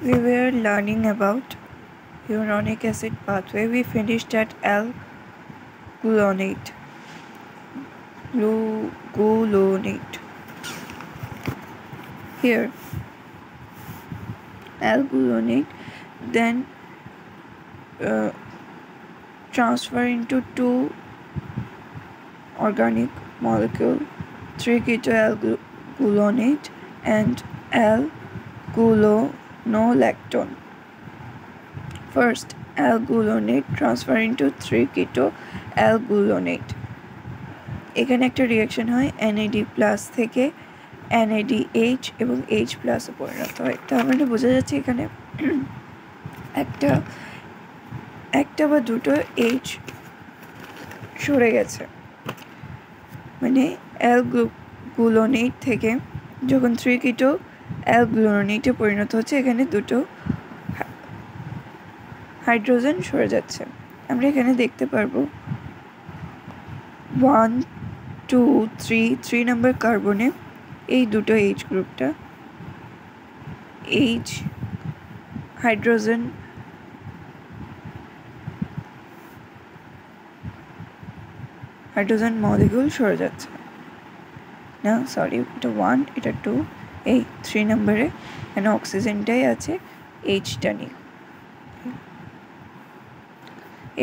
We were learning about uronic acid pathway. We finished at L-gluconate. Here, L-gluconate then transfer into two organic molecule, 3-keto-L-gluconate and L-gulonolactone. First, L-gluconate transfer into 3-keto-L-gluconate. এখানে একটা reaction হয় NAD+ থেকে NADH এবং H+ পরিণত হয়। তার মানে বোঝা যাচ্ছে এখানে একটা বা দুটো H সরে গেছে, মানে L-gluconate থেকে যখন 3-keto-L-gluconate পরিণত হচ্ছে এখানে দুটো হাইড্রোজেন সরে যাচ্ছে। আমরা এখানে দেখতে পারবো 1, 2, 3 নম্বর কার্বনে এই দুটো H গ্রুপটা H হাইড্রোজেন মলিকিউল সরে যাচ্ছে না, সরি, এটা 1, এটা 2, এই 3 নম্বরে এখানে অক্সিজেনটাই আছে, Hটা নেই।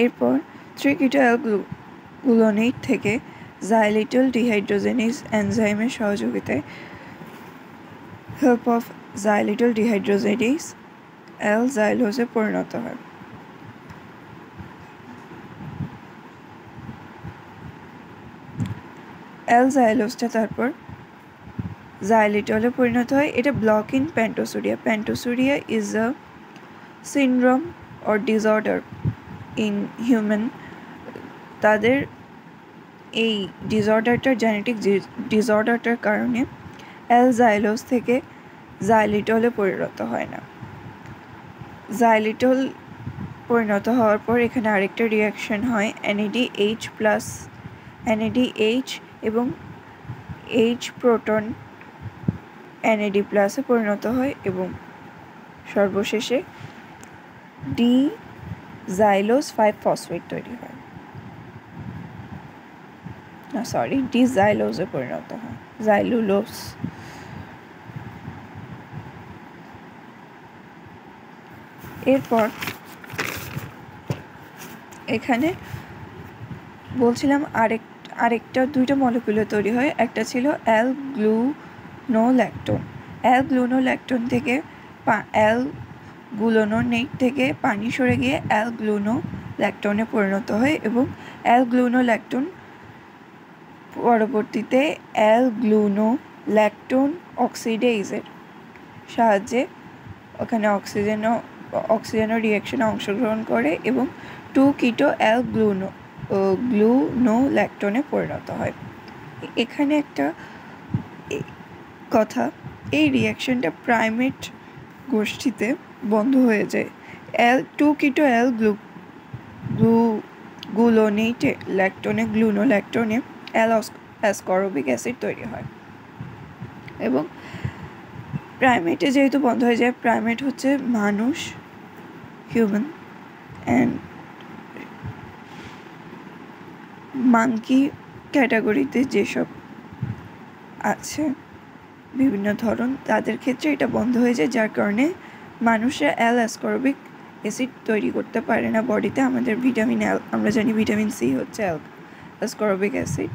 এরপর 3-keto-L-gluconate থেকে xylitol dehydrogenase এনজাইমের সহযোগিতায় help of xylitol dehydrogenase L-xylose পরিণত হয়। L-xyloseটা তারপর xylitol পরিণত হয়। এটা block in pentosuria. Pentosuria is a syndrome or disorder in human. তাদের এই ডিসঅর্ডারটার জেনেটিক ডিসঅর্ডারটার কারণে L-xylose থেকে xylitol পরিণত হয় না। xylitol পরিণত হওয়ার পর এখানে আরেকটা রিঅ্যাকশন হয় NADH এবং H প্রোটন NAD+ পরিণত হয় এবং সর্বশেষে D-xylose 5-phosphate তৈরি হয়, না সরি, D-xylose পরিণত হয়, জাইলুলোজ। এরপর এখানে বলছিলাম আরেকটা দুইটা মলিকিউলে তৈরি হয়। একটা ছিল L-gluconolactone। L-gluconolactone থেকে L-gluconate থেকে পানি সরে গিয়ে L-gluconolactone পরিণত হয় এবং L-gluconolactone পরবর্তীতে L-gluconolactone অক্সিডেজের সাহায্যে ওখানে অক্সিজেনও রিঅ্যাকশনে অংশগ্রহণ করে এবং 2-keto-L-gluconolactone পরিণত হয়। এখানে একটা কথা, এই রিঅ্যাকশনটা প্রাইমেট গোষ্ঠীতে বন্ধ হয়ে যায়। 2-keto-L-gluconolactone L-ascorbic অ্যাসিড তৈরি হয় এবং প্রাইমেটে যেহেতু বন্ধ হয়ে যায়, প্রাইমেট হচ্ছে মানুষ, হিউম্যান, অ্যান্ড মাঙ্কি ক্যাটাগরিতে যেসব আছে বিভিন্ন ধরন, তাদের ক্ষেত্রে এটা বন্ধ হয়ে যায়, যার কারণে মানুষরা L-ascorbic অ্যাসিড তৈরি করতে পারে না বডিতে। আমাদের ভিটামিন L, আমরা জানি ভিটামিন C হচ্ছে L-ascorbic অ্যাসিড,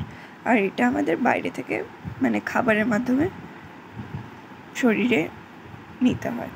আর এটা আমাদের বাইরে থেকে মানে খাবারের মাধ্যমে শরীরে নিতে হয়।